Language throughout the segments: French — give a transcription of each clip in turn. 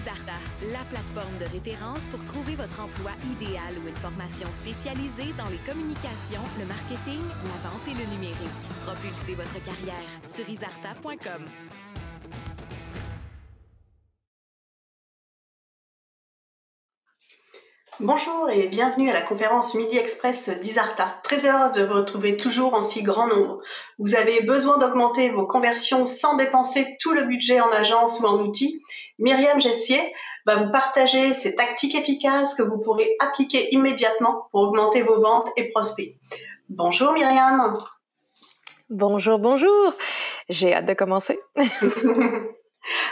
Cerizarta, la plateforme de référence pour trouver votre emploi idéal ou une formation spécialisée dans les communications, le marketing, la vente et le numérique. Propulsez votre carrière. Cerizarta.com. Bonjour et bienvenue à la conférence Midi Express d'Isarta. Très heureuse de vous retrouver toujours en si grand nombre. Vous avez besoin d'augmenter vos conversions sans dépenser tout le budget en agence ou en outils. Myriam Gessier va vous partager ces tactiques efficaces que vous pourrez appliquer immédiatement pour augmenter vos ventes et prospects. Bonjour Myriam. Bonjour, bonjour. J'ai hâte de commencer.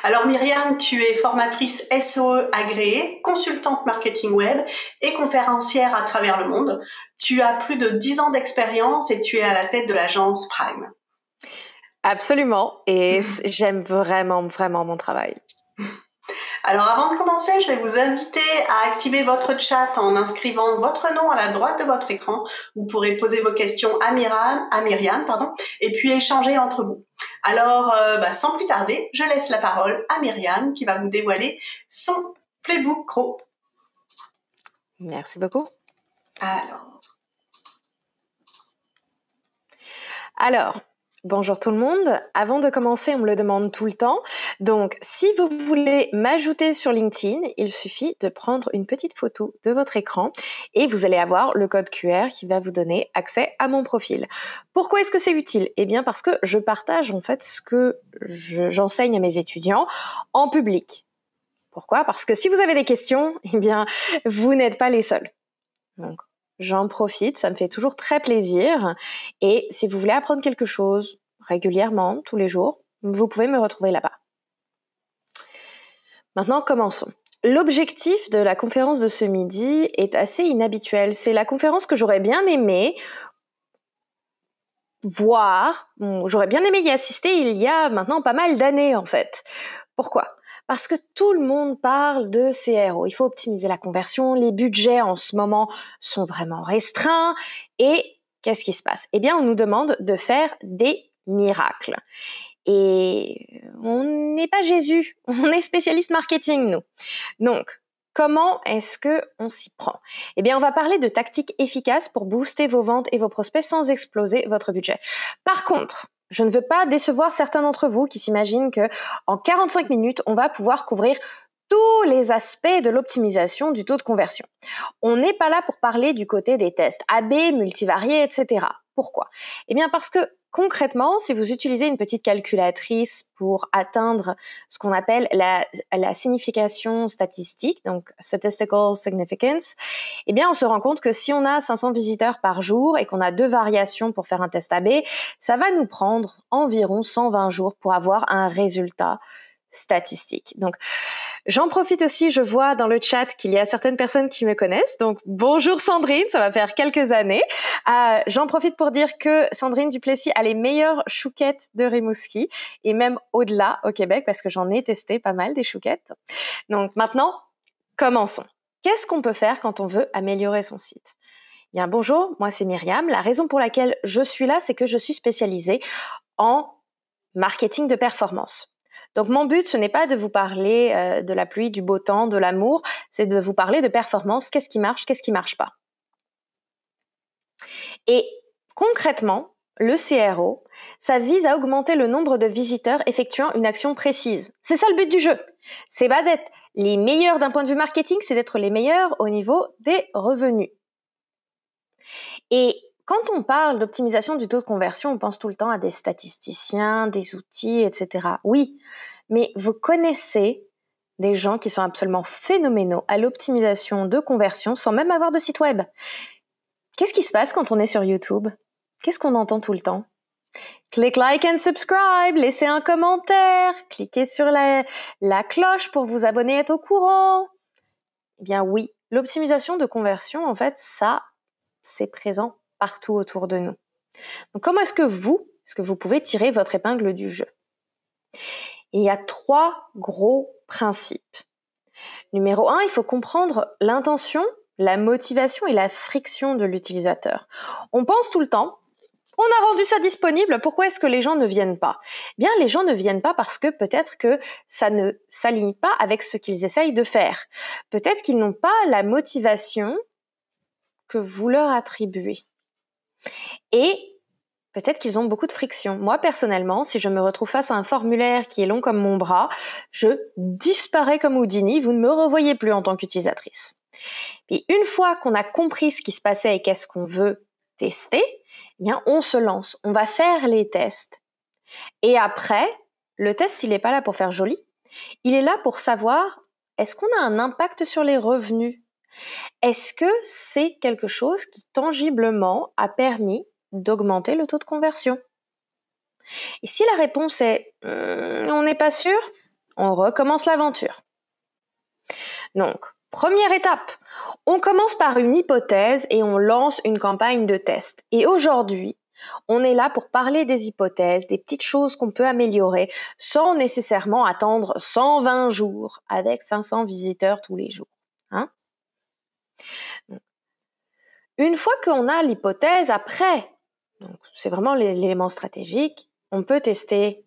Alors Myriam, tu es formatrice SEO agréée, consultante marketing web et conférencière à travers le monde. Tu as plus de 10 ans d'expérience et tu es à la tête de l'agence Prime. Absolument, et j'aime vraiment mon travail. Alors avant de commencer, je vais vous inviter à activer votre chat en inscrivant votre nom à la droite de votre écran. Vous pourrez poser vos questions à Myriam, et puis échanger entre vous. Alors, sans plus tarder, je laisse la parole à Myriam qui va vous dévoiler son Playbook Pro. Merci beaucoup. Alors, bonjour tout le monde. Avant de commencer, on me le demande tout le temps. Donc, si vous voulez m'ajouter sur LinkedIn, il suffit de prendre une petite photo de votre écran et vous allez avoir le code QR qui va vous donner accès à mon profil. Pourquoi est-ce que c'est utile ? Eh bien, parce que je partage en fait ce que j'enseigne à mes étudiants en public. Pourquoi ? Parce que si vous avez des questions, eh bien, vous n'êtes pas les seuls. Donc, j'en profite, ça me fait toujours très plaisir. Et si vous voulez apprendre quelque chose régulièrement, tous les jours, vous pouvez me retrouver là-bas. Maintenant, commençons. L'objectif de la conférence de ce midi est assez inhabituel. C'est la conférence que j'aurais bien aimé voir. J'aurais bien aimé y assister il y a maintenant pas mal d'années, en fait. Pourquoi ? Parce que tout le monde parle de CRO. Il faut optimiser la conversion. Les budgets en ce moment sont vraiment restreints. Et qu'est-ce qui se passe ? Eh bien, on nous demande de faire des miracles. Et on n'est pas Jésus. On est spécialiste marketing, nous. Donc, comment est-ce qu'on s'y prend ? Eh bien, on va parler de tactiques efficaces pour booster vos ventes et vos prospects sans exploser votre budget. Par contre, je ne veux pas décevoir certains d'entre vous qui s'imaginent que en 45 minutes, on va pouvoir couvrir tous les aspects de l'optimisation du taux de conversion. On n'est pas là pour parler du côté des tests AB, multivariés, etc. Pourquoi ? Eh bien parce que concrètement, si vous utilisez une petite calculatrice pour atteindre ce qu'on appelle la signification statistique, donc statistical significance, eh bien on se rend compte que si on a 500 visiteurs par jour et qu'on a 2 variations pour faire un test AB, ça va nous prendre environ 120 jours pour avoir un résultat statistique. Donc, j'en profite aussi, je vois dans le chat qu'il y a certaines personnes qui me connaissent. Donc, bonjour Sandrine, ça va faire quelques années. J'en profite pour dire que Sandrine Duplessis a les meilleures chouquettes de Rimouski et même au-delà au Québec parce que j'en ai testé pas mal des chouquettes. Donc, maintenant, commençons. Qu'est-ce qu'on peut faire quand on veut améliorer son site ? Bien, bonjour, moi c'est Myriam. La raison pour laquelle je suis là, c'est que je suis spécialisée en marketing de performance. Donc mon but, ce n'est pas de vous parler de la pluie, du beau temps, de l'amour, c'est de vous parler de performance, qu'est-ce qui marche pas. Et concrètement, le CRO, ça vise à augmenter le nombre de visiteurs effectuant une action précise. C'est ça le but du jeu. C'est pas d'être les meilleurs d'un point de vue marketing, c'est d'être les meilleurs au niveau des revenus. Et quand on parle d'optimisation du taux de conversion, on pense tout le temps à des statisticiens, des outils, etc. Oui, mais vous connaissez des gens qui sont absolument phénoménaux à l'optimisation de conversion sans même avoir de site web. Qu'est-ce qui se passe quand on est sur YouTube ? Qu'est-ce qu'on entend tout le temps ? Click like and subscribe, laissez un commentaire, cliquez sur la cloche pour vous abonner et être au courant. Eh bien oui, l'optimisation de conversion, en fait, ça, c'est présent partout autour de nous. Donc, comment est-ce que vous pouvez tirer votre épingle du jeu ? Et il y a 3 gros principes. Numéro 1, il faut comprendre l'intention, la motivation et la friction de l'utilisateur. On pense tout le temps, On a rendu ça disponible, pourquoi est-ce que les gens ne viennent pas? Eh bien, les gens ne viennent pas parce que peut-être que ça ne s'aligne pas avec ce qu'ils essayent de faire. Peut-être qu'ils n'ont pas la motivation que vous leur attribuez. Et peut-être qu'ils ont beaucoup de friction. Moi, personnellement, si je me retrouve face à un formulaire qui est long comme mon bras, je disparais comme Houdini, vous ne me revoyez plus en tant qu'utilisatrice. Puis une fois qu'on a compris ce qui se passait et qu'est-ce qu'on veut tester, eh bien, on se lance, on va faire les tests. Et après, le test, il n'est pas là pour faire joli. Il est là pour savoir, est-ce qu'on a un impact sur les revenus? Est-ce que c'est quelque chose qui tangiblement a permis d'augmenter le taux de conversion? Et si la réponse est on n'est pas sûr, on recommence l'aventure. Donc, première étape, on commence par une hypothèse et on lance une campagne de test. Et aujourd'hui, on est là pour parler des hypothèses, des petites choses qu'on peut améliorer sans nécessairement attendre 120 jours avec 500 visiteurs tous les jours. Hein? Une fois qu'on a l'hypothèse, après, donc c'est vraiment l'élément stratégique, on peut tester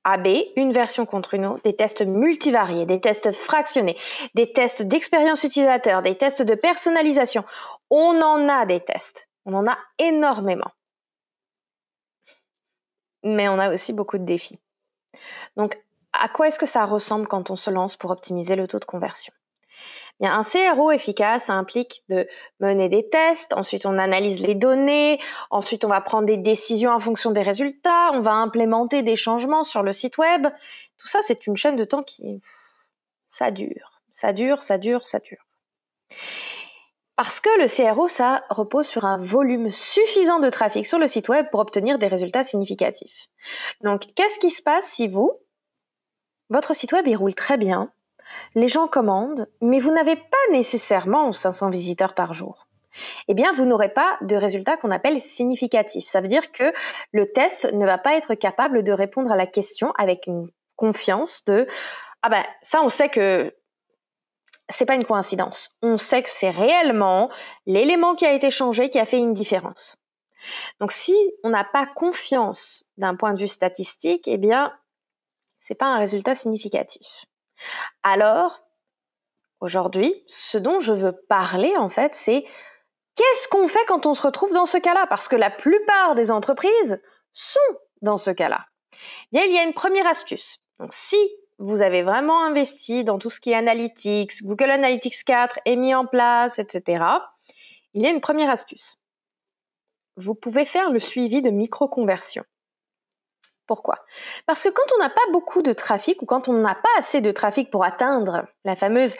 A/B, une version contre une autre, des tests multivariés, des tests fractionnés, des tests d'expérience utilisateur, des tests de personnalisation. On en a des tests, on en a énormément. Mais on a aussi beaucoup de défis. Donc, à quoi est-ce que ça ressemble quand on se lance pour optimiser le taux de conversion? Bien, un CRO efficace, ça implique de mener des tests, ensuite on analyse les données, ensuite on va prendre des décisions en fonction des résultats, on va implémenter des changements sur le site web. Tout ça, c'est une chaîne de temps qui... ça dure. Parce que le CRO, ça repose sur un volume suffisant de trafic sur le site web pour obtenir des résultats significatifs. Donc, qu'est-ce qui se passe si votre site web, il roule très bien, les gens commandent, mais vous n'avez pas nécessairement 500 visiteurs par jour? Eh bien, vous n'aurez pas de résultats qu'on appelle significatifs. Ça veut dire que le test ne va pas être capable de répondre à la question avec une confiance de « Ah ben, ça, on sait que c'est pas une coïncidence. On sait que c'est réellement l'élément qui a été changé qui a fait une différence. » Donc, si on n'a pas confiance d'un point de vue statistique, eh bien, c'est pas un résultat significatif. Alors, aujourd'hui, ce dont je veux parler, en fait, c'est qu'est-ce qu'on fait quand on se retrouve dans ce cas-là? Parce que la plupart des entreprises sont dans ce cas-là. Bien, il y a une première astuce. Donc, si vous avez vraiment investi dans tout ce qui est Analytics, Google Analytics 4 est mis en place, etc., il y a une première astuce. Vous pouvez faire le suivi de micro-conversions. Pourquoi? Parce que quand on n'a pas beaucoup de trafic ou quand on n'a pas assez de trafic pour atteindre la fameuse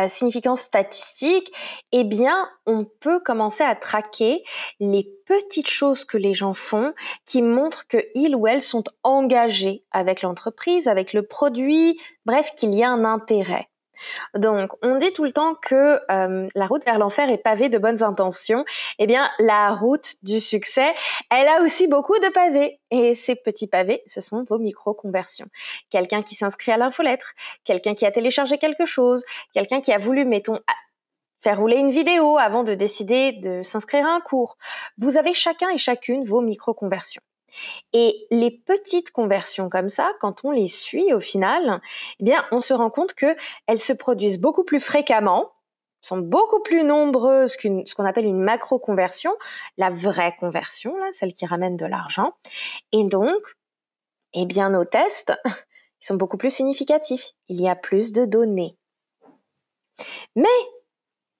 significance statistique, eh bien, on peut commencer à traquer les petites choses que les gens font qui montrent qu'ils ou elles sont engagés avec l'entreprise, avec le produit, bref, qu'il y a un intérêt. Donc, on dit tout le temps que la route vers l'enfer est pavée de bonnes intentions. Eh bien, la route du succès, elle a aussi beaucoup de pavés. Et ces petits pavés, ce sont vos micro-conversions. Quelqu'un qui s'inscrit à l'infolettre, quelqu'un qui a téléchargé quelque chose, quelqu'un qui a voulu, mettons, faire rouler une vidéo avant de décider de s'inscrire à un cours. Vous avez chacun et chacune vos micro-conversions. Et les petites conversions comme ça, quand on les suit au final, eh bien, on se rend compte qu'elles se produisent beaucoup plus fréquemment, sont beaucoup plus nombreuses ce qu'on appelle une macro-conversion, la vraie conversion, là, celle qui ramène de l'argent. Et donc, eh bien, nos tests, ils sont beaucoup plus significatifs. Il y a plus de données. Mais,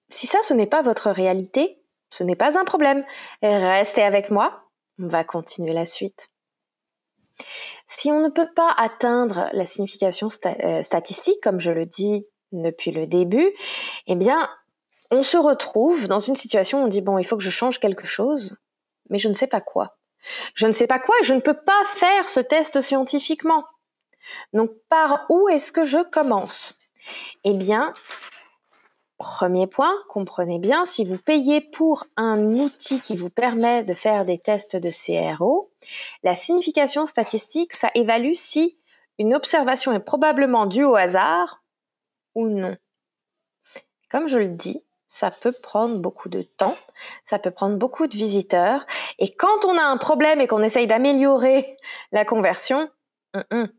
si ça, ce n'est pas votre réalité, ce n'est pas un problème. Restez avec moi. On va continuer la suite. Si on ne peut pas atteindre la signification statistique, comme je le dis depuis le début, eh bien, on se retrouve dans une situation où on dit « bon, il faut que je change quelque chose, mais je ne sais pas quoi. Je ne sais pas quoi et je ne peux pas faire ce test scientifiquement. Donc, par où est-ce que je commence? » Eh bien, premier point, comprenez bien, si vous payez pour un outil qui vous permet de faire des tests de CRO, la signification statistique, ça évalue si une observation est probablement due au hasard ou non. Comme je le dis, ça peut prendre beaucoup de temps, ça peut prendre beaucoup de visiteurs. Et quand on a un problème et qu'on essaye d'améliorer la conversion, on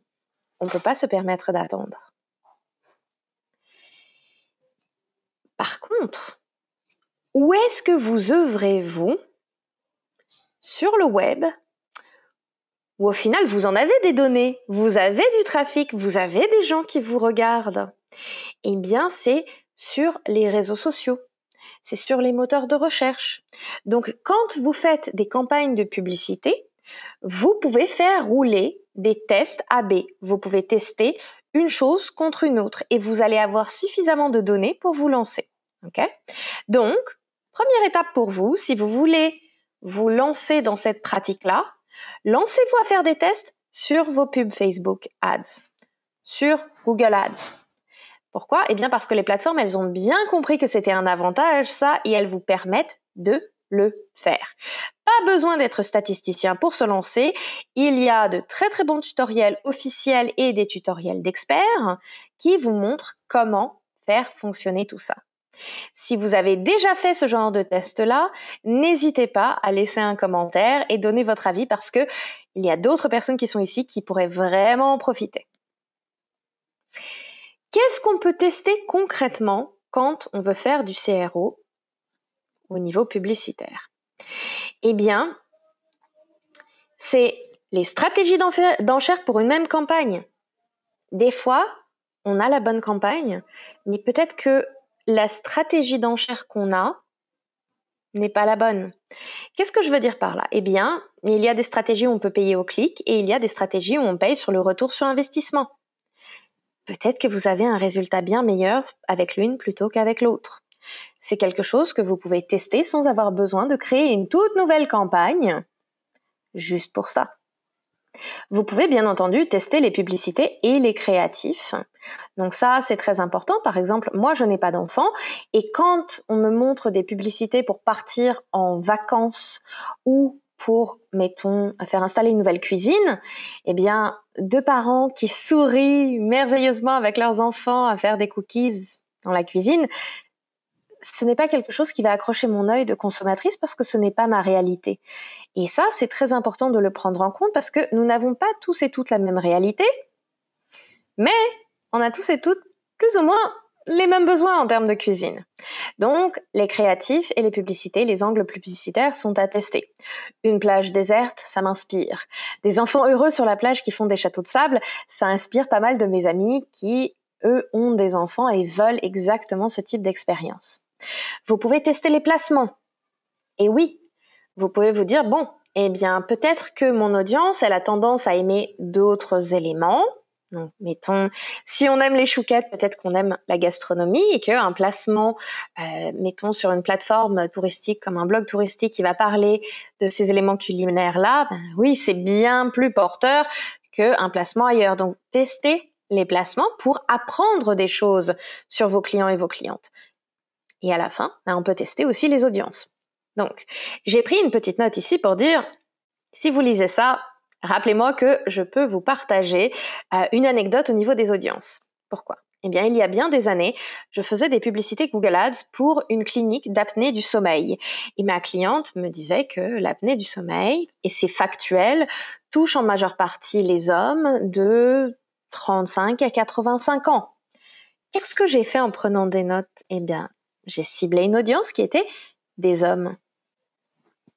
ne peut pas se permettre d'attendre. Par contre, où est-ce que vous œuvrez, vous, sur le web, où au final, vous en avez des données, vous avez du trafic, vous avez des gens qui vous regardent? Eh bien, c'est sur les réseaux sociaux, c'est sur les moteurs de recherche. Donc, quand vous faites des campagnes de publicité, vous pouvez faire rouler des tests A/B. Vous pouvez tester une chose contre une autre et vous allez avoir suffisamment de données pour vous lancer. Okay? Donc, première étape pour vous, si vous voulez vous lancer dans cette pratique-là, lancez-vous à faire des tests sur vos pubs Facebook Ads, sur Google Ads. Pourquoi? Eh bien parce que les plateformes, elles ont bien compris que c'était un avantage, ça, et elles vous permettent de le faire. Pas besoin d'être statisticien pour se lancer. Il y a de très très bons tutoriels officiels et des tutoriels d'experts qui vous montrent comment faire fonctionner tout ça. Si vous avez déjà fait ce genre de test-là, n'hésitez pas à laisser un commentaire et donner votre avis parce que il y a d'autres personnes qui sont ici qui pourraient vraiment en profiter. Qu'est-ce qu'on peut tester concrètement quand on veut faire du CRO au niveau publicitaire? Eh bien, c'est les stratégies d'enchères pour une même campagne. Des fois, on a la bonne campagne, mais peut-être que la stratégie d'enchère qu'on a n'est pas la bonne. Qu'est-ce que je veux dire par là? Eh bien, il y a des stratégies où on peut payer au clic et il y a des stratégies où on paye sur le retour sur investissement. Peut-être que vous avez un résultat bien meilleur avec l'une plutôt qu'avec l'autre. C'est quelque chose que vous pouvez tester sans avoir besoin de créer une toute nouvelle campagne juste pour ça. Vous pouvez bien entendu tester les publicités et les créatifs. Donc ça, c'est très important. Par exemple, moi, je n'ai pas d'enfant et quand on me montre des publicités pour partir en vacances ou pour, mettons, faire installer une nouvelle cuisine, eh bien, deux parents qui sourient merveilleusement avec leurs enfants à faire des cookies dans la cuisine, ce n'est pas quelque chose qui va accrocher mon œil de consommatrice parce que ce n'est pas ma réalité. Et ça, c'est très important de le prendre en compte parce que nous n'avons pas tous et toutes la même réalité, mais on a tous et toutes plus ou moins les mêmes besoins en termes de cuisine. Donc, les créatifs et les publicités, les angles publicitaires sont à tester. Une plage déserte, ça m'inspire. Des enfants heureux sur la plage qui font des châteaux de sable, ça inspire pas mal de mes amis qui, eux, ont des enfants et veulent exactement ce type d'expérience. Vous pouvez tester les placements. Et oui, vous pouvez vous dire, bon, eh bien, peut-être que mon audience, elle a tendance à aimer d'autres éléments. Donc, mettons, si on aime les chouquettes, peut-être qu'on aime la gastronomie et qu'un placement, mettons, sur une plateforme touristique comme un blog touristique qui va parler de ces éléments culinaires-là, ben oui, c'est bien plus porteur qu'un placement ailleurs. Donc, testez les placements pour apprendre des choses sur vos clients et vos clientes. Et à la fin, on peut tester aussi les audiences. Donc, j'ai pris une petite note ici pour dire, si vous lisez ça, rappelez-moi que je peux vous partager une anecdote au niveau des audiences. Pourquoi? Eh bien, il y a bien des années, je faisais des publicités Google Ads pour une clinique d'apnée du sommeil. Et ma cliente me disait que l'apnée du sommeil, et c'est factuel, touche en majeure partie les hommes de 35 à 85 ans. Qu'est-ce que j'ai fait en prenant des notes? Eh bien, j'ai ciblé une audience qui était des hommes.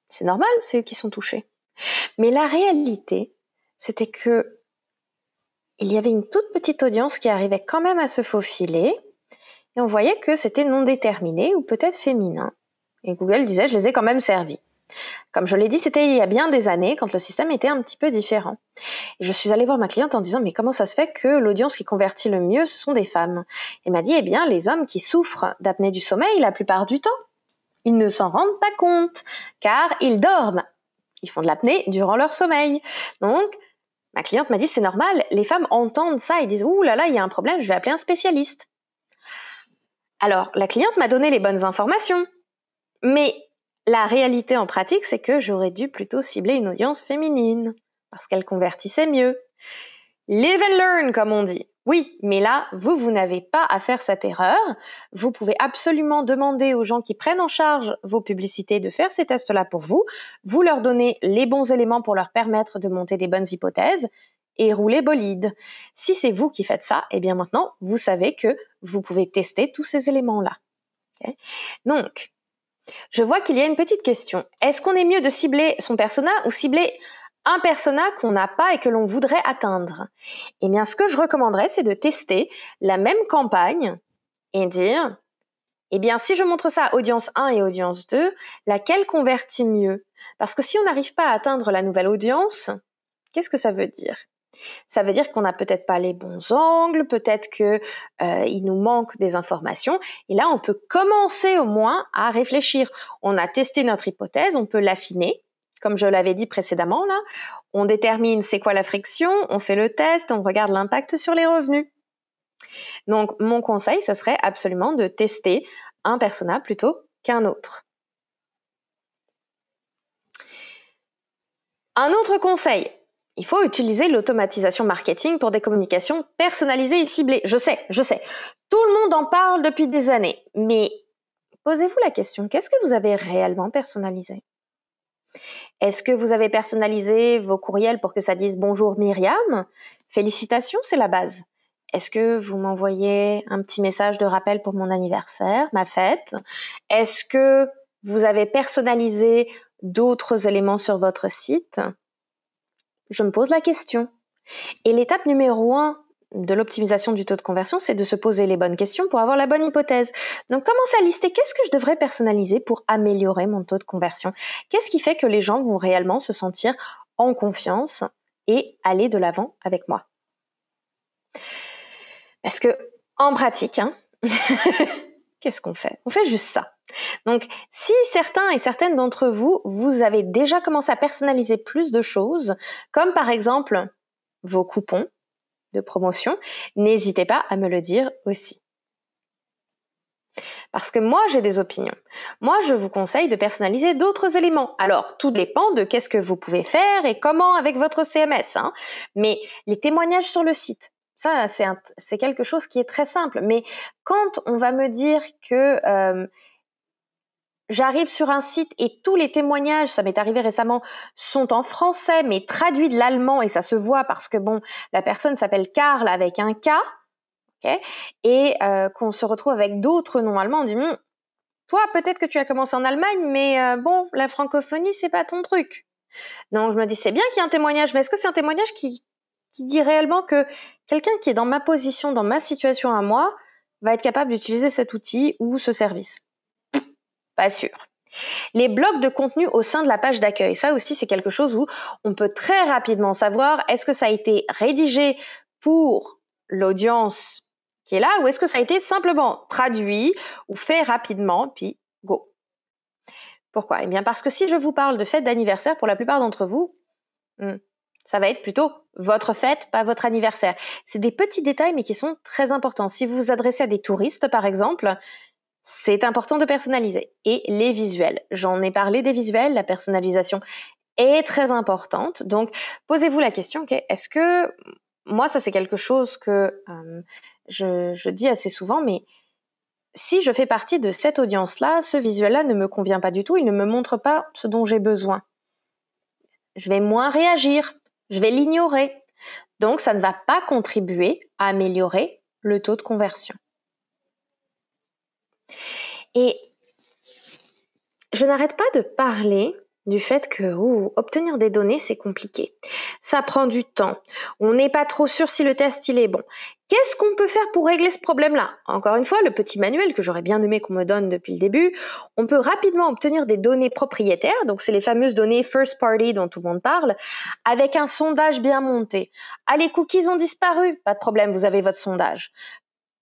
C'est normal, c'est eux qui sont touchés. Mais la réalité, c'était que il y avait une toute petite audience qui arrivait quand même à se faufiler et on voyait que c'était non déterminé ou peut-être féminin. Et Google disait, je les ai quand même servis. Comme je l'ai dit, c'était il y a bien des années quand le système était un petit peu différent. Et je suis allée voir ma cliente en disant, mais comment ça se fait que l'audience qui convertit le mieux, ce sont des femmes? Elle m'a dit, eh bien, les hommes qui souffrent d'apnée du sommeil la plupart du temps, ils ne s'en rendent pas compte, car ils dorment. Ils font de l'apnée durant leur sommeil. Donc, ma cliente m'a dit, c'est normal, les femmes entendent ça et disent, ouh là là, il y a un problème, je vais appeler un spécialiste. Alors, la cliente m'a donné les bonnes informations, mais la réalité en pratique, c'est que j'aurais dû plutôt cibler une audience féminine, parce qu'elle convertissait mieux. Live and learn, comme on dit. Oui, mais là, vous n'avez pas à faire cette erreur. Vous pouvez absolument demander aux gens qui prennent en charge vos publicités de faire ces tests-là pour vous. Vous leur donnez les bons éléments pour leur permettre de monter des bonnes hypothèses et rouler bolide. Si c'est vous qui faites ça, eh bien maintenant, vous savez que vous pouvez tester tous ces éléments-là. Okay? Donc, je vois qu'il y a une petite question. Est-ce qu'on est mieux de cibler son persona ou cibler un persona qu'on n'a pas et que l'on voudrait atteindre? Eh bien, ce que je recommanderais, c'est de tester la même campagne et dire, eh bien, si je montre ça à audience 1 et audience 2, laquelle convertit mieux? Parce que si on n'arrive pas à atteindre la nouvelle audience, qu'est-ce que ça veut dire? Ça veut dire qu'on n'a peut-être pas les bons angles, peut-être que il nous manque des informations. Et là, on peut commencer au moins à réfléchir. On a testé notre hypothèse, on peut l'affiner. Comme je l'avais dit précédemment, là, on détermine c'est quoi la friction, on fait le test, on regarde l'impact sur les revenus. Donc, mon conseil, ce serait absolument de tester un persona plutôt qu'un autre. Un autre conseil, il faut utiliser l'automatisation marketing pour des communications personnalisées et ciblées. Je sais. Tout le monde en parle depuis des années. Mais posez-vous la question, qu'est-ce que vous avez réellement personnalisé? Est-ce que vous avez personnalisé vos courriels pour que ça dise « Bonjour Myriam ». Félicitations, c'est la base. Est-ce que vous m'envoyez un petit message de rappel pour mon anniversaire, ma fête? Est-ce que vous avez personnalisé d'autres éléments sur votre site? Je me pose la question. Et l'étape numéro 1 de l'optimisation du taux de conversion, c'est de se poser les bonnes questions pour avoir la bonne hypothèse. Donc, commencez à lister qu'est-ce que je devrais personnaliser pour améliorer mon taux de conversion? Qu'est-ce qui fait que les gens vont réellement se sentir en confiance et aller de l'avant avec moi? Parce que, en pratique, qu'est-ce qu'on fait? On fait juste ça. Donc, si certains et certaines d'entre vous, vous avez déjà commencé à personnaliser plus de choses, comme par exemple vos coupons de promotion, n'hésitez pas à me le dire aussi. Parce que moi, j'ai des opinions. Moi, je vous conseille de personnaliser d'autres éléments. Alors, tout dépend de qu'est-ce que vous pouvez faire et comment avec votre CMS. Mais les témoignages sur le site, ça, c'est quelque chose qui est très simple. Mais quand on va me dire que j'arrive sur un site et tous les témoignages, ça m'est arrivé récemment, sont en français mais traduits de l'allemand et ça se voit parce que la personne s'appelle Karl avec un K, okay, et qu'on se retrouve avec d'autres noms allemands, on dit toi peut-être que tu as commencé en Allemagne mais la francophonie c'est pas ton truc. Donc je me dis c'est bien qu'il y ait un témoignage, mais est-ce que c'est un témoignage qui dit réellement que quelqu'un qui est dans ma position, dans ma situation à moi, va être capable d'utiliser cet outil ou ce service? Pas sûr. Les blocs de contenu au sein de la page d'accueil, ça aussi c'est quelque chose où on peut très rapidement savoir est-ce que ça a été rédigé pour l'audience qui est là ou est-ce que ça a été simplement traduit ou fait rapidement puis go. Pourquoi? Eh bien parce que si je vous parle de fête d'anniversaire pour la plupart d'entre vous, ça va être plutôt votre fête, pas votre anniversaire. C'est des petits détails mais qui sont très importants. Si vous vous adressez à des touristes par exemple, c'est important de personnaliser. Et les visuels. J'en ai parlé des visuels, la personnalisation est très importante. Donc, posez-vous la question, est-ce que, moi, ça c'est quelque chose que je dis assez souvent, mais si je fais partie de cette audience-là, ce visuel-là ne me convient pas du tout, il ne me montre pas ce dont j'ai besoin. Je vais moins réagir, je vais l'ignorer. Donc, ça ne va pas contribuer à améliorer le taux de conversion. Et je n'arrête pas de parler du fait que obtenir des données, c'est compliqué. Ça prend du temps. On n'est pas trop sûr si le test il est bon. Qu'est-ce qu'on peut faire pour régler ce problème-là? Encore une fois, le petit manuel que j'aurais bien aimé qu'on me donne depuis le début, on peut rapidement obtenir des données propriétaires, donc c'est les fameuses données first party dont tout le monde parle, avec un sondage bien monté. Ah, les cookies ont disparu? Pas de problème, vous avez votre sondage.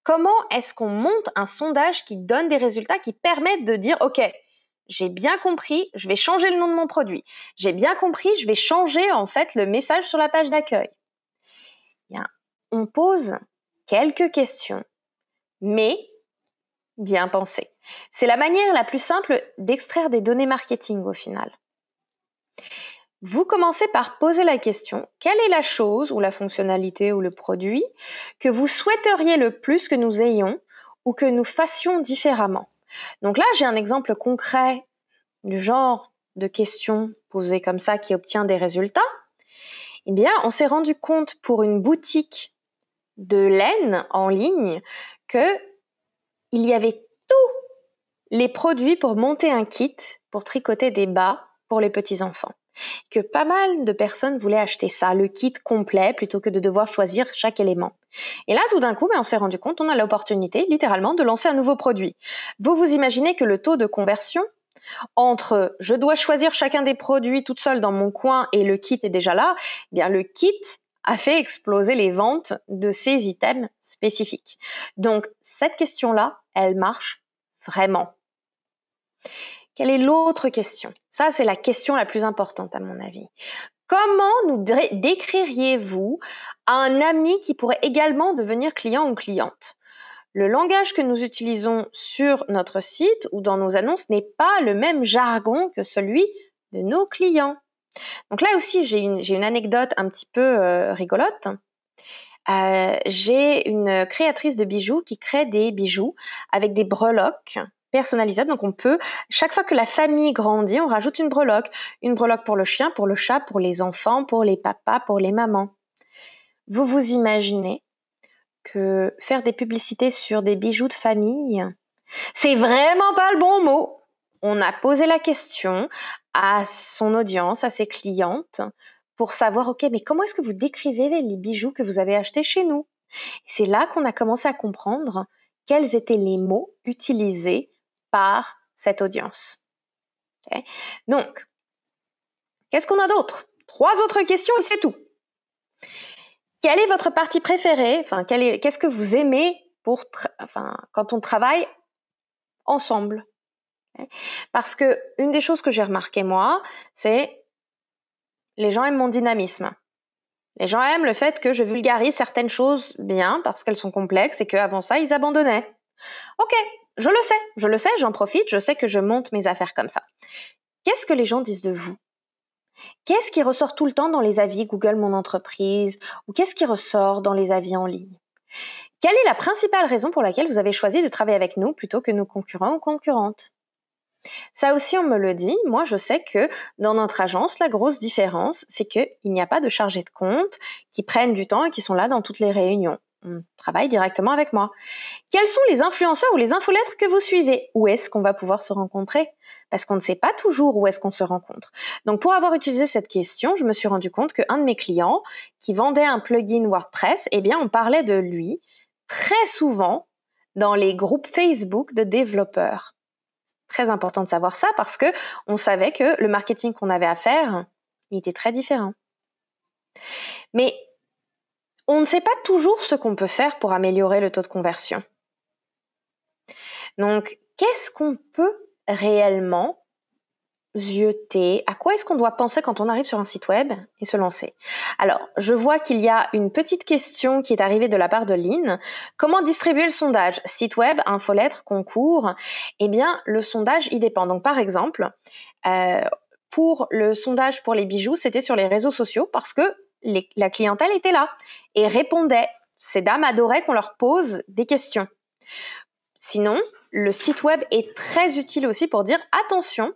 Comment est-ce qu'on monte un sondage qui donne des résultats qui permettent de dire « Ok, j'ai bien compris, je vais changer le nom de mon produit. J'ai bien compris, je vais changer en fait le message sur la page d'accueil. » Bien, on pose quelques questions, mais bien pensées. C'est la manière la plus simple d'extraire des données marketing au final. vous commencez par poser la question, quelle est la chose ou la fonctionnalité ou le produit que vous souhaiteriez le plus que nous ayons ou que nous fassions différemment? Donc là, j'ai un exemple concret du genre de question posée comme ça qui obtient des résultats. Eh bien, on s'est rendu compte pour une boutique de laine en ligne que il y avait tous les produits pour monter un kit pour tricoter des bas pour les petits-enfants. Que pas mal de personnes voulaient acheter ça, le kit complet, plutôt que de devoir choisir chaque élément. Et là, tout d'un coup, on s'est rendu compte, on a l'opportunité, littéralement, de lancer un nouveau produit. Vous imaginez que le taux de conversion entre je dois choisir chacun des produits toute seule dans mon coin et le kit est déjà là, eh bien le kit a fait exploser les ventes de ces items spécifiques. Donc, cette question-là, elle marche vraiment. Quelle est l'autre question? Ça, c'est la question la plus importante à mon avis. Comment nous décririez-vous un ami qui pourrait également devenir client ou cliente? Le langage que nous utilisons sur notre site ou dans nos annonces n'est pas le même jargon que celui de nos clients. Donc là aussi, j'ai une anecdote un petit peu rigolote. J'ai une créatrice de bijoux qui crée des bijoux avec des breloques personnalisables. Donc on peut, chaque fois que la famille grandit, on rajoute une breloque pour le chien, pour le chat, pour les enfants, pour les papas, pour les mamans. Vous imaginez que faire des publicités sur des bijoux de famille, c'est vraiment pas le bon mot. On a posé la question à son audience, à ses clientes, pour savoir, ok, mais comment est-ce que vous décrivez les bijoux que vous avez achetés chez nous? C'est là qu'on a commencé à comprendre quels étaient les mots utilisés par cette audience. Okay. Donc, qu'est-ce qu'on a d'autre? 3 autres questions et c'est tout. Quelle est votre partie préférée? Qu'est-ce que vous aimez quand on travaille ensemble? Okay. Parce que une des choses que j'ai remarqué moi, c'est les gens aiment mon dynamisme. Les gens aiment le fait que je vulgarise certaines choses bien parce qu'elles sont complexes et qu'avant ça, ils abandonnaient. Ok, je le sais, j'en profite, je sais que je monte mes affaires comme ça. Qu'est-ce que les gens disent de vous? Qu'est-ce qui ressort tout le temps dans les avis Google Mon Entreprise ou qu'est-ce qui ressort dans les avis en ligne? Quelle est la principale raison pour laquelle vous avez choisi de travailler avec nous plutôt que nos concurrents ou concurrentes? Ça aussi, on me le dit. Moi, je sais que dans notre agence, la grosse différence, c'est qu'il n'y a pas de chargés de compte qui prennent du temps et qui sont là dans toutes les réunions. On travaille directement avec moi. Quels sont les influenceurs ou les infolettres que vous suivez? Où est-ce qu'on va pouvoir se rencontrer? Parce qu'on ne sait pas toujours où est-ce qu'on se rencontre. Donc, pour avoir utilisé cette question, je me suis rendu compte qu'un de mes clients qui vendait un plugin WordPress, eh bien, on parlait de lui très souvent dans les groupes Facebook de développeurs. Très important de savoir ça parce que on savait que le marketing qu'on avait à faire, il était très différent. Mais on ne sait pas toujours ce qu'on peut faire pour améliorer le taux de conversion. Donc, qu'est-ce qu'on peut réellement zioter? À quoi est-ce qu'on doit penser quand on arrive sur un site web et se lancer? Alors, je vois qu'il y a une petite question qui est arrivée de la part de Lynn. Comment distribuer le sondage? Site web, infolettre, concours? Eh bien, le sondage, il dépend. Donc, par exemple, pour le sondage pour les bijoux, c'était sur les réseaux sociaux parce que la clientèle était là et répondait. Ces dames adoraient qu'on leur pose des questions. Sinon, le site web est très utile aussi pour dire attention,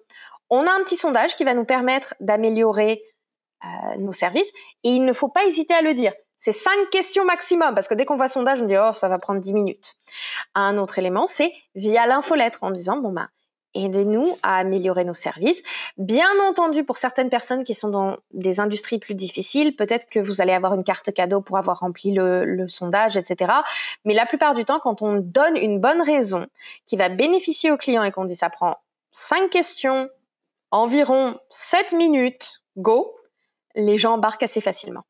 on a un petit sondage qui va nous permettre d'améliorer nos services et il ne faut pas hésiter à le dire. C'est 5 questions maximum parce que dès qu'on voit sondage, on dit « Oh, ça va prendre 10 minutes ». Un autre élément, c'est via l'infolettre en disant « Bon, aidez-nous à améliorer nos services ». Bien entendu, pour certaines personnes qui sont dans des industries plus difficiles, peut-être que vous allez avoir une carte cadeau pour avoir rempli le sondage, etc. Mais la plupart du temps, quand on donne une bonne raison qui va bénéficier au client et qu'on dit « Ça prend 5 questions », environ 7 minutes, go, les gens embarquent assez facilement.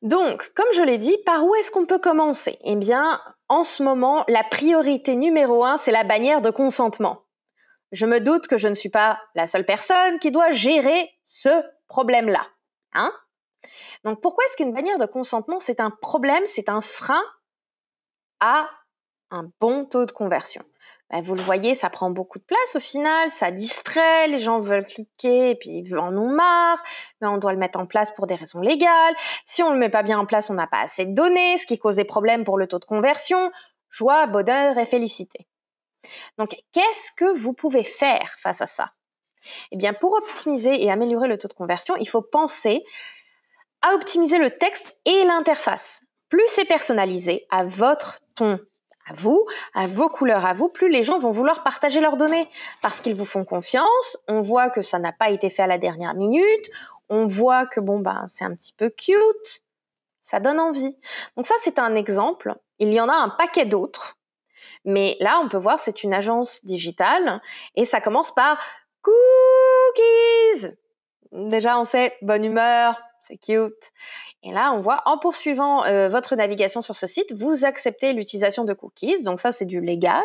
Donc, comme je l'ai dit, par où est-ce qu'on peut commencer? Eh bien, en ce moment, la priorité numéro 1, c'est la bannière de consentement. Je me doute que je ne suis pas la seule personne qui doit gérer ce problème-là. Hein? Donc, pourquoi est-ce qu'une bannière de consentement, c'est un problème, c'est un frein à un bon taux de conversion? vous le voyez, ça prend beaucoup de place au final, ça distrait, les gens veulent cliquer et puis ils en ont marre, mais on doit le mettre en place pour des raisons légales. Si on le met pas bien en place, on n'a pas assez de données, ce qui cause des problèmes pour le taux de conversion. Joie, bonheur et félicité. Donc, qu'est-ce que vous pouvez faire face à ça? Eh bien, pour optimiser et améliorer le taux de conversion, il faut penser à optimiser le texte et l'interface. Plus c'est personnalisé à votre ton, à vous, à vos couleurs à vous, plus les gens vont vouloir partager leurs données parce qu'ils vous font confiance. On voit que ça n'a pas été fait à la dernière minute. On voit que c'est un petit peu cute. Ça donne envie. Donc ça, c'est un exemple. Il y en a un paquet d'autres. Mais là, on peut voir, c'est une agence digitale et ça commence par cookies. Déjà, on sait bonne humeur, c'est cute. Et là, on voit, en poursuivant votre navigation sur ce site, vous acceptez l'utilisation de cookies. Donc ça, c'est du légal.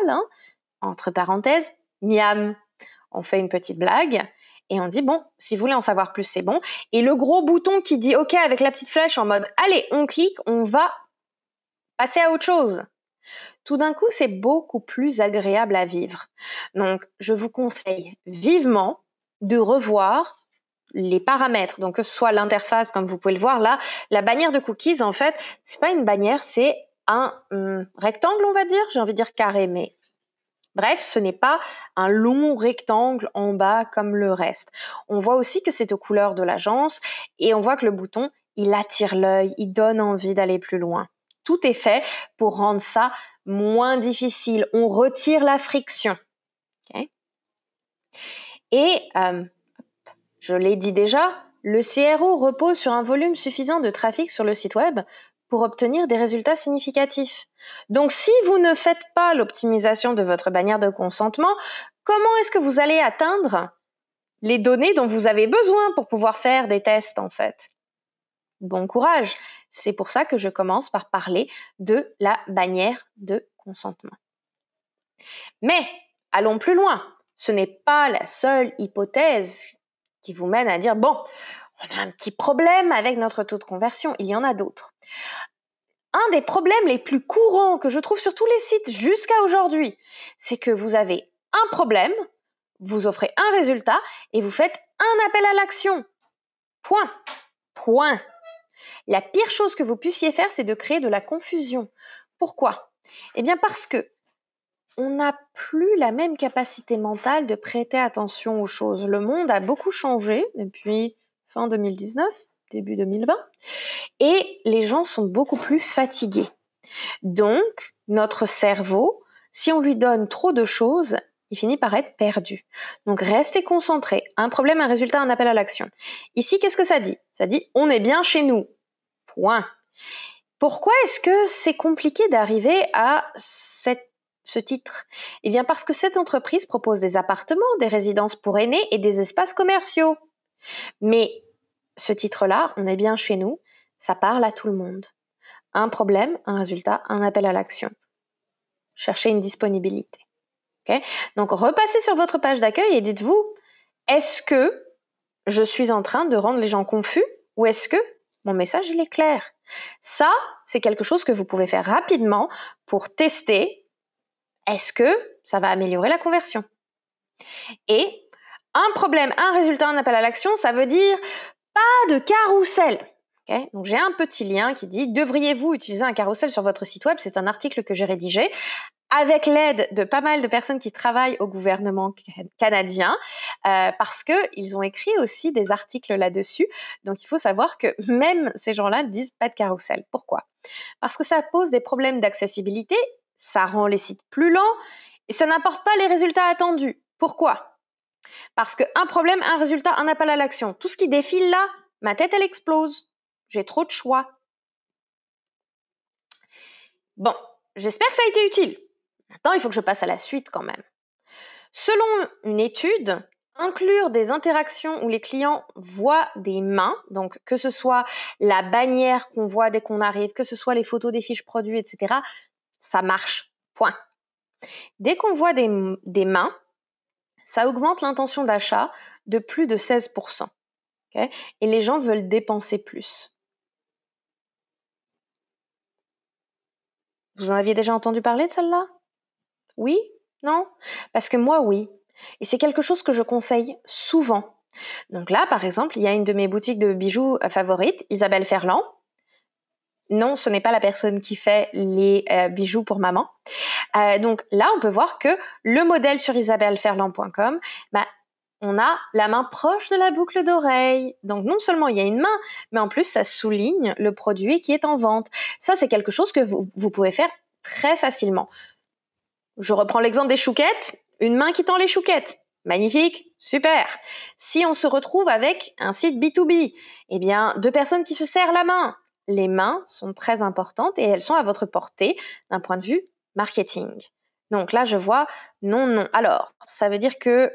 Entre parenthèses, miam. On fait une petite blague et on dit, bon, si vous voulez en savoir plus, c'est bon. Et le gros bouton qui dit OK avec la petite flèche en mode, allez, on clique, on va passer à autre chose. Tout d'un coup, c'est beaucoup plus agréable à vivre. Donc, je vous conseille vivement de revoir les paramètres. Donc, que ce soit l'interface, comme vous pouvez le voir là, la bannière de cookies, en fait, c'est pas une bannière, c'est un rectangle, on va dire. J'ai envie de dire carré, mais bref, ce n'est pas un long rectangle en bas comme le reste. On voit aussi que c'est aux couleurs de l'agence et on voit que le bouton, il attire l'œil, il donne envie d'aller plus loin. Tout est fait pour rendre ça moins difficile. On retire la friction. Okay? Et, je l'ai dit déjà, le CRO repose sur un volume suffisant de trafic sur le site web pour obtenir des résultats significatifs. Donc, si vous ne faites pas l'optimisation de votre bannière de consentement, comment est-ce que vous allez atteindre les données dont vous avez besoin pour pouvoir faire des tests, en fait? Bon courage! C'est pour ça que je commence par parler de la bannière de consentement. Mais, allons plus loin. Ce n'est pas la seule hypothèse qui vous mène à dire, bon, on a un petit problème avec notre taux de conversion. Il y en a d'autres. Un des problèmes les plus courants que je trouve sur tous les sites jusqu'à aujourd'hui, c'est que vous avez un problème, vous offrez un résultat et vous faites un appel à l'action. Point. La pire chose que vous puissiez faire, c'est de créer de la confusion. Pourquoi? Eh bien parce que on n'a plus la même capacité mentale de prêter attention aux choses. Le monde a beaucoup changé depuis fin 2019, début 2020, et les gens sont beaucoup plus fatigués. Donc, notre cerveau, si on lui donne trop de choses, il finit par être perdu. Donc, restez concentrés. Un problème, un résultat, un appel à l'action. Ici, qu'est-ce que ça dit? Ça dit « on est bien chez nous ». Point. Pourquoi est-ce que c'est compliqué d'arriver à ce titre? Eh bien, parce que cette entreprise propose des appartements, des résidences pour aînés et des espaces commerciaux. Mais ce titre-là, on est bien chez nous, ça parle à tout le monde. Un problème, un résultat, un appel à l'action. Cherchez une disponibilité. Okay? Donc, repassez sur votre page d'accueil et dites-vous, est-ce que je suis en train de rendre les gens confus ou est-ce que mon message, il est clair? Ça, c'est quelque chose que vous pouvez faire rapidement pour tester. Est-ce que ça va améliorer la conversion? Et un problème, un résultat, un appel à l'action, ça veut dire pas de carrousel. Okay? Donc, j'ai un petit lien qui dit « Devriez-vous utiliser un carrousel sur votre site web ?» C'est un article que j'ai rédigé avec l'aide de pas mal de personnes qui travaillent au gouvernement canadien parce qu'ils ont écrit aussi des articles là-dessus. Donc, il faut savoir que même ces gens-là disent pas de carrousel. Pourquoi? Parce que ça pose des problèmes d'accessibilité, ça rend les sites plus lents et ça n'apporte pas les résultats attendus. Pourquoi? Parce qu'un problème, un résultat, un appel à l'action. Tout ce qui défile là, ma tête, elle explose. J'ai trop de choix. Bon, j'espère que ça a été utile. Maintenant, il faut que je passe à la suite quand même. Selon une étude, inclure des interactions où les clients voient des mains, donc que ce soit la bannière qu'on voit dès qu'on arrive, que ce soit les photos des fiches produits, etc., ça marche. Point. Dès qu'on voit des mains, ça augmente l'intention d'achat de plus de 16%. Okay? Et les gens veulent dépenser plus. Vous en aviez déjà entendu parler de celle-là? Oui? Non? Parce que moi, oui. Et c'est quelque chose que je conseille souvent. Donc là, par exemple, il y a une de mes boutiques de bijoux favorites, Isabelle Ferland. Non, ce n'est pas la personne qui fait les bijoux pour maman. Donc là, on peut voir que le modèle sur isabelleferland.com, on a la main proche de la boucle d'oreille. Donc non seulement il y a une main, mais en plus ça souligne le produit qui est en vente. Ça, c'est quelque chose que vous pouvez faire très facilement. Je reprends l'exemple des chouquettes. Une main qui tend les chouquettes. Magnifique, super. Si on se retrouve avec un site B2B, eh bien, 2 personnes qui se serrent la main. Les mains sont très importantes et elles sont à votre portée d'un point de vue marketing. Donc là, je vois non. Alors, ça veut dire que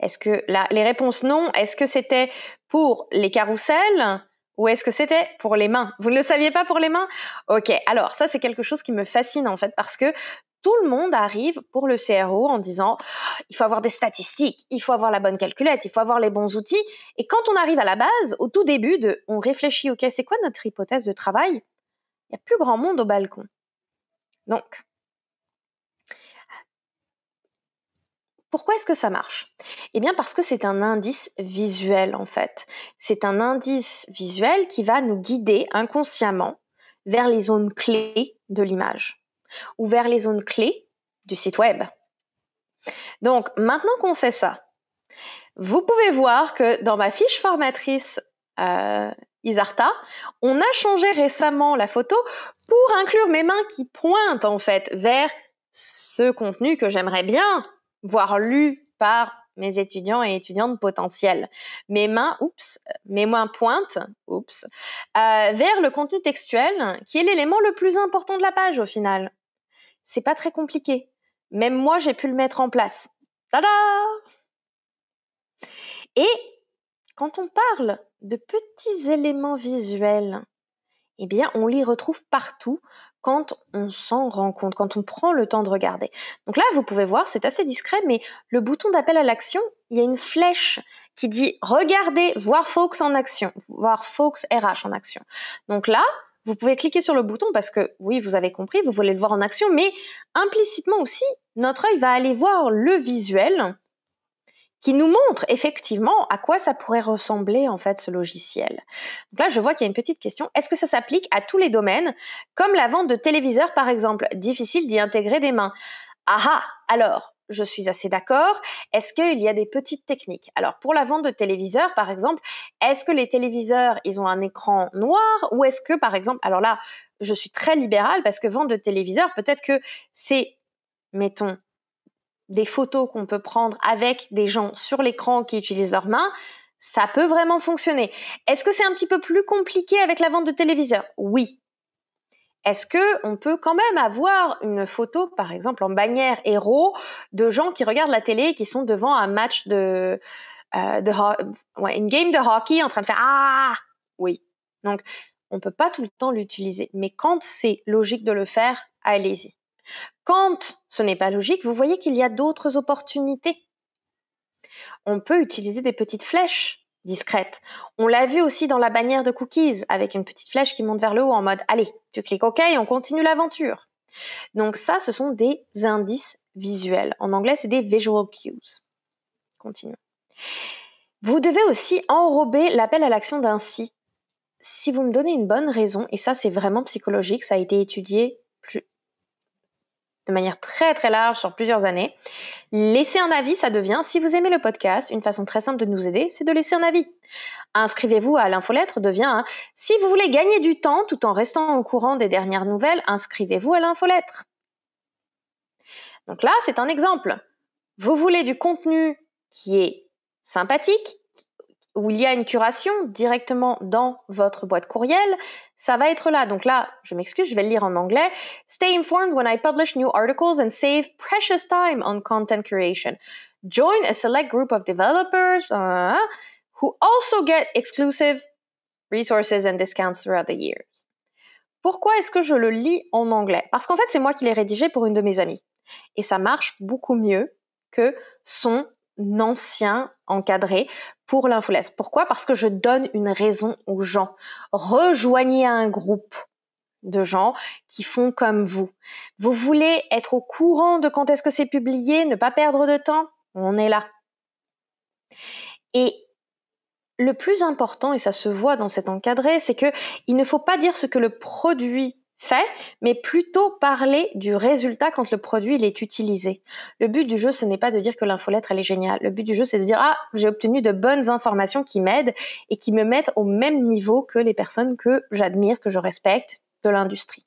est-ce que les réponses non, est-ce que c'était pour les carousels ou est-ce que c'était pour les mains? Vous ne le saviez pas pour les mains? Ok, alors ça c'est quelque chose qui me fascine en fait parce que tout le monde arrive pour le CRO en disant il faut avoir des statistiques, il faut avoir la bonne calculette, il faut avoir les bons outils. Et quand on arrive à la base, au tout début, on réfléchit, ok, c'est quoi notre hypothèse de travail? Il n'y a plus grand monde au balcon. Donc, pourquoi est-ce que ça marche? Eh bien parce que c'est un indice visuel en fait. C'est un indice visuel qui va nous guider inconsciemment vers les zones clés de l'image ou vers les zones clés du site web. Donc maintenant qu'on sait ça, vous pouvez voir que dans ma fiche formatrice Isarta, on a changé récemment la photo pour inclure mes mains qui pointent en fait vers ce contenu que j'aimerais bien voir lu par mes étudiants et étudiantes potentiels. Mes mains pointent, vers le contenu textuel qui est l'élément le plus important de la page au final. C'est pas très compliqué. Même moi, j'ai pu le mettre en place. Tada! Et quand on parle de petits éléments visuels, eh bien, on les retrouve partout quand on s'en rend compte, quand on prend le temps de regarder. Donc là, vous pouvez voir, c'est assez discret, mais le bouton d'appel à l'action, il y a une flèche qui dit « Regardez, voir Fawkes en action », voir Fawkes RH en action. Donc là, vous pouvez cliquer sur le bouton parce que, oui, vous avez compris, vous voulez le voir en action, mais implicitement aussi, notre œil va aller voir le visuel qui nous montre effectivement à quoi ça pourrait ressembler en fait ce logiciel. Donc là, je vois qu'il y a une petite question. Est-ce que ça s'applique à tous les domaines, comme la vente de téléviseurs par exemple? Difficile d'y intégrer des mains. Ah, alors, je suis assez d'accord. Est-ce qu'il y a des petites techniques? Alors, pour la vente de téléviseurs, par exemple, est-ce que les téléviseurs, ils ont un écran noir ou est-ce que, par exemple, alors là, je suis très libérale parce que vente de téléviseurs, peut-être que c'est, mettons, des photos qu'on peut prendre avec des gens sur l'écran qui utilisent leurs mains, ça peut vraiment fonctionner. Est-ce que c'est un petit peu plus compliqué avec la vente de téléviseurs? Oui. Est-ce qu'on peut quand même avoir une photo, par exemple en bannière héros, de gens qui regardent la télé, qui sont devant un match une game de hockey en train de faire « Ah !» Oui. Donc, on ne peut pas tout le temps l'utiliser. Mais quand c'est logique de le faire, allez-y. Quand ce n'est pas logique, vous voyez qu'il y a d'autres opportunités. On peut utiliser des petites flèches discrètes. On l'a vu aussi dans la bannière de cookies, avec une petite flèche qui monte vers le haut en mode « Allez, tu cliques OK et on continue l'aventure ». Donc ça, ce sont des indices visuels. En anglais, c'est des visual cues. Continuons. Vous devez aussi enrober l'appel à l'action d'un si vous me donnez une bonne raison, et ça, c'est vraiment psychologique, ça a été étudié de manière très très large sur plusieurs années. Laisser un avis, ça devient, si vous aimez le podcast, une façon très simple de nous aider, c'est de laisser un avis. Inscrivez-vous à l'infolettre devient, si vous voulez gagner du temps tout en restant au courant des dernières nouvelles, inscrivez-vous à l'infolettre. Donc là, c'est un exemple. Vous voulez du contenu qui est sympathique, où il y a une curation directement dans votre boîte courriel, ça va être là. Donc là, je m'excuse, je vais le lire en anglais. Stay informed when I publish new articles and save precious time on content curation. Join a select group of developers who also get exclusive resources and discounts throughout the years. Pourquoi est-ce que je le lis en anglais? Parce qu'en fait, c'est moi qui l'ai rédigé pour une de mes amies. Et ça marche beaucoup mieux que son ancien encadré pour l'infolettre. Pourquoi? Parce que je donne une raison aux gens. Rejoignez un groupe. de gens qui font comme vous. Vous voulez être au courant de quand est-ce que c'est publié, ne pas perdre de temps? On est là. Et le plus important, et ça se voit dans cet encadré, c'est que il ne faut pas dire ce que le produit fait, mais plutôt parler du résultat quand le produit il est utilisé. Le but du jeu, ce n'est pas de dire que l'infolettre elle est géniale. Le but du jeu, c'est de dire j'ai obtenu de bonnes informations qui m'aident et qui me mettent au même niveau que les personnes que j'admire, que je respecte de l'industrie.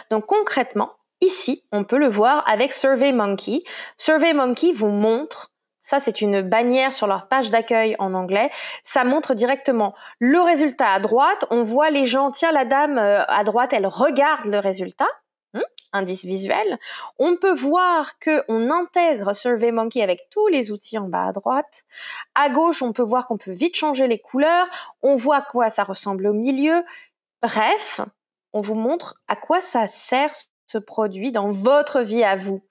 Donc concrètement, ici, on peut le voir avec SurveyMonkey. SurveyMonkey vous montre, ça c'est une bannière sur leur page d'accueil en anglais, ça montre directement le résultat à droite. On voit les gens, tiens la dame à droite, elle regarde le résultat, indice visuel. On peut voir qu'on intègre SurveyMonkey avec tous les outils en bas à droite. À gauche, on peut voir qu'on peut vite changer les couleurs. On voit à quoi ça ressemble au milieu. Bref, on vous montre à quoi ça sert ce produit dans votre vie à vous.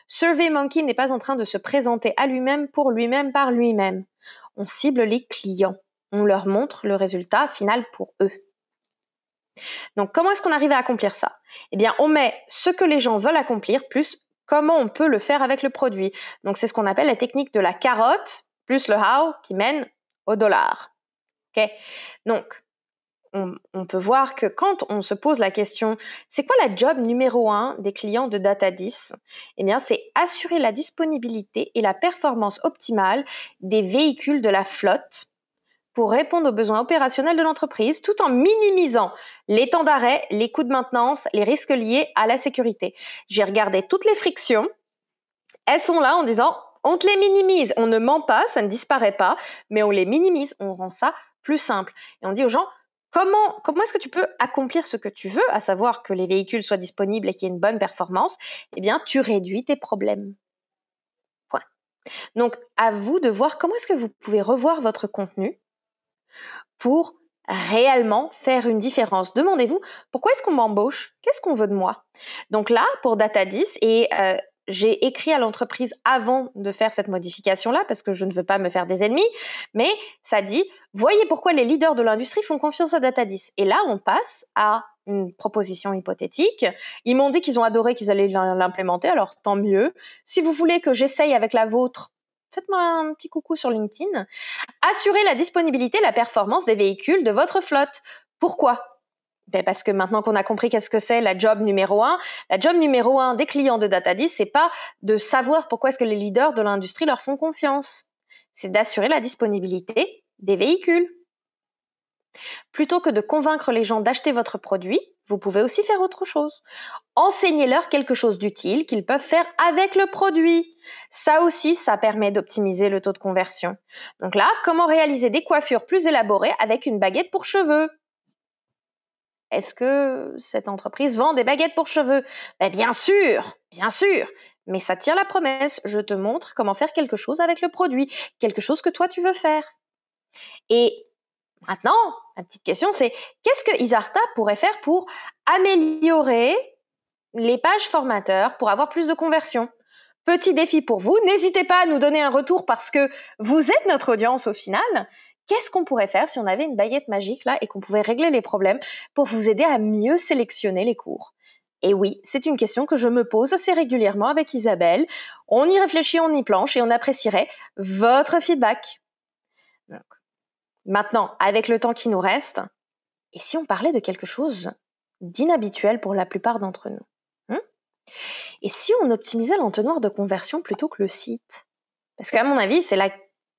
SurveyMonkey n'est pas en train de se présenter à lui-même, pour lui-même, par lui-même. On cible les clients. On leur montre le résultat final pour eux. Donc, comment est-ce qu'on arrive à accomplir ça? Eh bien, on met ce que les gens veulent accomplir plus comment on peut le faire avec le produit. Donc, c'est ce qu'on appelle la technique de la carotte plus le how qui mène au dollar. Ok? Donc, on peut voir que quand on se pose la question, c'est quoi la job numéro 1 des clients de Data10? Eh bien, c'est assurer la disponibilité et la performance optimale des véhicules de la flotte pour répondre aux besoins opérationnels de l'entreprise tout en minimisant les temps d'arrêt, les coûts de maintenance, les risques liés à la sécurité. J'ai regardé toutes les frictions. Elles sont là en disant, on te les minimise. On ne ment pas, ça ne disparaît pas, mais on les minimise, on rend ça plus simple. Et on dit aux gens, comment est-ce que tu peux accomplir ce que tu veux, à savoir que les véhicules soient disponibles et qu'il y ait une bonne performance? Eh bien, tu réduis tes problèmes. Point. Donc, à vous de voir comment est-ce que vous pouvez revoir votre contenu pour réellement faire une différence. Demandez-vous, pourquoi est-ce qu'on m'embauche? Qu'est-ce qu'on veut de moi? Donc là, pour Data10, et j'ai écrit à l'entreprise avant de faire cette modification-là, parce que je ne veux pas me faire des ennemis, mais ça dit, voyez pourquoi les leaders de l'industrie font confiance à Data10. Et là, on passe à une proposition hypothétique. Ils m'ont dit qu'ils ont adoré, qu'ils allaient l'implémenter, alors tant mieux. Si vous voulez que j'essaye avec la vôtre, faites-moi un petit coucou sur LinkedIn. Assurez la disponibilité et la performance des véhicules de votre flotte. Pourquoi? Parce que maintenant qu'on a compris qu'est-ce que c'est la job numéro 1 des clients de Data10, c'est pas de savoir pourquoi est-ce que les leaders de l'industrie leur font confiance. C'est d'assurer la disponibilité des véhicules. Plutôt que de convaincre les gens d'acheter votre produit, vous pouvez aussi faire autre chose. Enseignez-leur quelque chose d'utile qu'ils peuvent faire avec le produit. Ça aussi, ça permet d'optimiser le taux de conversion. Donc là, comment réaliser des coiffures plus élaborées avec une baguette pour cheveux? Est-ce que cette entreprise vend des baguettes pour cheveux? Bien sûr, mais ça tient la promesse. Je te montre comment faire quelque chose avec le produit, quelque chose que toi tu veux faire. Et maintenant, la petite question c'est, qu'est-ce que Isarta pourrait faire pour améliorer les pages formateurs pour avoir plus de conversion? Petit défi pour vous, n'hésitez pas à nous donner un retour parce que vous êtes notre audience au final. Qu'est-ce qu'on pourrait faire si on avait une baguette magique là et qu'on pouvait régler les problèmes pour vous aider à mieux sélectionner les cours? Et oui, c'est une question que je me pose assez régulièrement avec Isabelle. On y réfléchit, on y planche et on apprécierait votre feedback. Donc, maintenant, avec le temps qui nous reste, et si on parlait de quelque chose d'inhabituel pour la plupart d'entre nous? Et si on optimisait l'entonnoir de conversion plutôt que le site? Parce qu'à mon avis, c'est la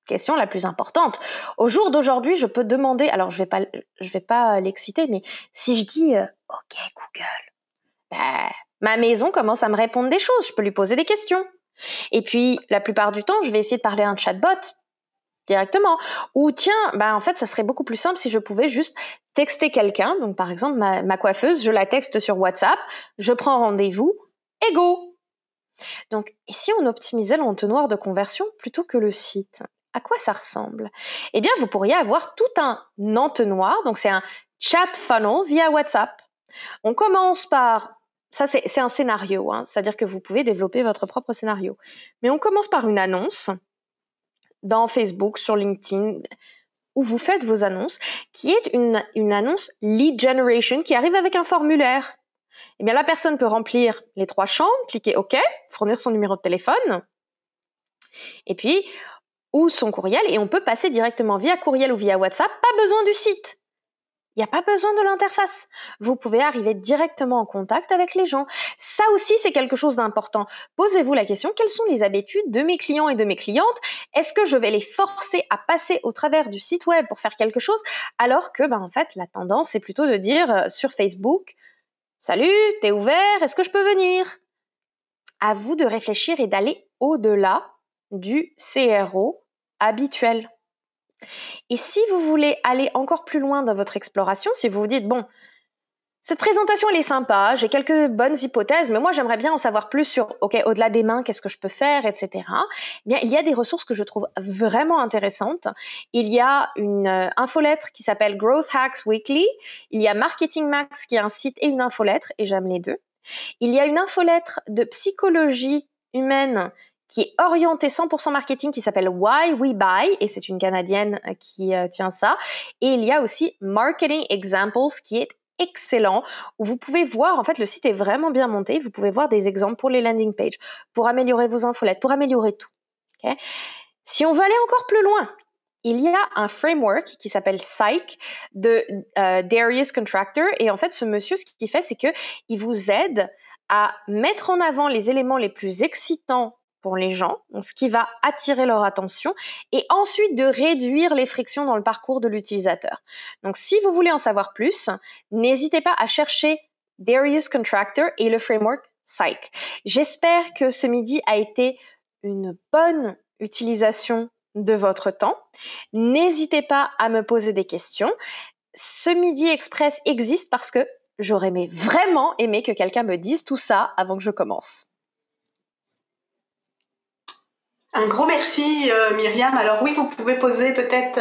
question la plus importante. Au jour d'aujourd'hui, je peux demander, alors je vais pas l'exciter, mais si je dis OK Google, ma maison commence à me répondre des choses, je peux lui poser des questions. Et puis la plupart du temps, je vais essayer de parler à un chatbot directement. Ou tiens, en fait, ça serait beaucoup plus simple si je pouvais juste texter quelqu'un. Donc par exemple, ma coiffeuse, je la texte sur WhatsApp, je prends rendez-vous, et go. Donc, et si on optimisait l'entonnoir de conversion plutôt que le site? À quoi ça ressemble? Eh bien, vous pourriez avoir tout un entonnoir, donc c'est un chat funnel via WhatsApp. On commence par, ça c'est un scénario, c'est-à-dire que vous pouvez développer votre propre scénario. Mais on commence par une annonce dans Facebook, sur LinkedIn, où vous faites vos annonces, qui est une annonce lead generation qui arrive avec un formulaire. Eh bien, la personne peut remplir les 3 champs, cliquer OK, fournir son numéro de téléphone, et puis, ou son courriel, et on peut passer directement via courriel ou via WhatsApp, pas besoin du site. Il n'y a pas besoin de l'interface. Vous pouvez arriver directement en contact avec les gens. Ça aussi, c'est quelque chose d'important. Posez-vous la question, quelles sont les habitudes de mes clients et de mes clientes? Est-ce que je vais les forcer à passer au travers du site web pour faire quelque chose? Alors que, en fait, la tendance, c'est plutôt de dire sur Facebook, « Salut, t'es ouvert? Est-ce que je peux venir ?» À vous de réfléchir et d'aller au-delà du CRO habituel. Et si vous voulez aller encore plus loin dans votre exploration, si vous vous dites, bon, cette présentation elle est sympa, j'ai quelques bonnes hypothèses, mais moi j'aimerais bien en savoir plus sur, ok, au-delà des mains, qu'est-ce que je peux faire, etc. Eh bien, il y a des ressources que je trouve vraiment intéressantes. Il y a une infolettre qui s'appelle Growth Hacks Weekly. Il y a Marketing Max qui est un site et une infolettre, et j'aime les deux. Il y a une infolettre de psychologie humaine qui est orientée 100% marketing, qui s'appelle Why We Buy, et c'est une Canadienne qui tient ça. Et il y a aussi Marketing Examples, qui est excellent, où vous pouvez voir, en fait, le site est vraiment bien monté, vous pouvez voir des exemples pour les landing pages, pour améliorer vos infolettes, pour améliorer tout. Okay? Si on veut aller encore plus loin, il y a un framework qui s'appelle Psych de Darius Contractor, et en fait, ce monsieur, ce qu'il fait, c'est qu'il vous aide à mettre en avant les éléments les plus excitants pour les gens, donc ce qui va attirer leur attention, et ensuite de réduire les frictions dans le parcours de l'utilisateur. Donc, si vous voulez en savoir plus, n'hésitez pas à chercher Darius Contractor et le framework Psych. J'espère que ce midi a été une bonne utilisation de votre temps. N'hésitez pas à me poser des questions. Ce Midi Express existe parce que j'aurais vraiment aimé que quelqu'un me dise tout ça avant que je commence. Un gros merci Myriam. Alors oui, vous pouvez poser peut-être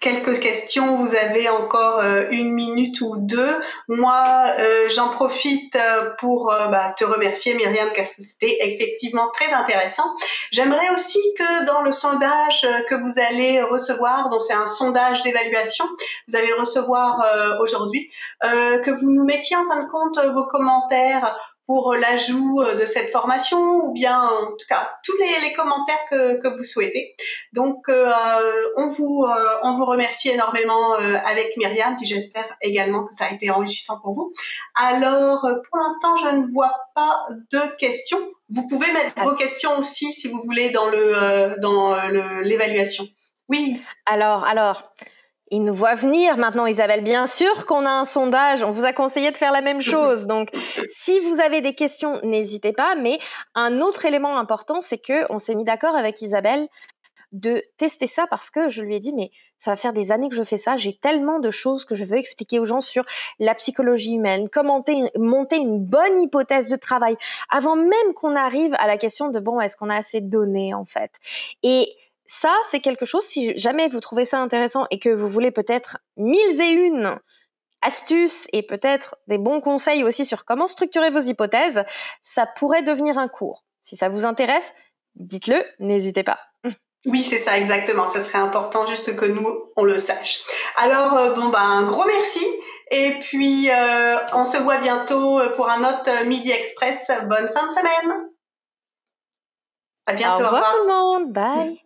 quelques questions. Vous avez encore 1 minute ou 2. Moi, j'en profite pour te remercier Myriam, parce que c'était effectivement très intéressant. J'aimerais aussi que dans le sondage que vous allez recevoir, donc c'est un sondage d'évaluation, vous allez le recevoir aujourd'hui, que vous nous mettiez en fin de compte vos commentaires pour l'ajout de cette formation, ou bien en tout cas tous les commentaires que vous souhaitez. Donc on vous remercie énormément avec Myriam, puis j'espère également que ça a été enrichissant pour vous. Alors pour l'instant je ne vois pas de questions. Vous pouvez mettre vos questions aussi si vous voulez dans l'évaluation. Oui. Alors. Ils nous voient venir maintenant, Isabelle. Bien sûr qu'on a un sondage. On vous a conseillé de faire la même chose. Donc, si vous avez des questions, n'hésitez pas. Mais un autre élément important, c'est qu'on s'est mis d'accord avec Isabelle de tester ça parce que je lui ai dit, mais ça va faire des années que je fais ça. J'ai tellement de choses que je veux expliquer aux gens sur la psychologie humaine, comment monter une bonne hypothèse de travail avant même qu'on arrive à la question de, bon, est-ce qu'on a assez de données, en fait? Et ça, c'est quelque chose, si jamais vous trouvez ça intéressant et que vous voulez peut-être 1001 astuces et peut-être des bons conseils aussi sur comment structurer vos hypothèses, ça pourrait devenir un cours. Si ça vous intéresse, dites-le, n'hésitez pas. Oui, c'est ça, exactement. Ce serait important juste que nous, on le sache. Alors, un gros merci. Et puis, on se voit bientôt pour un autre Midi Express. Bonne fin de semaine. À bientôt. Au revoir tout le monde. Bye.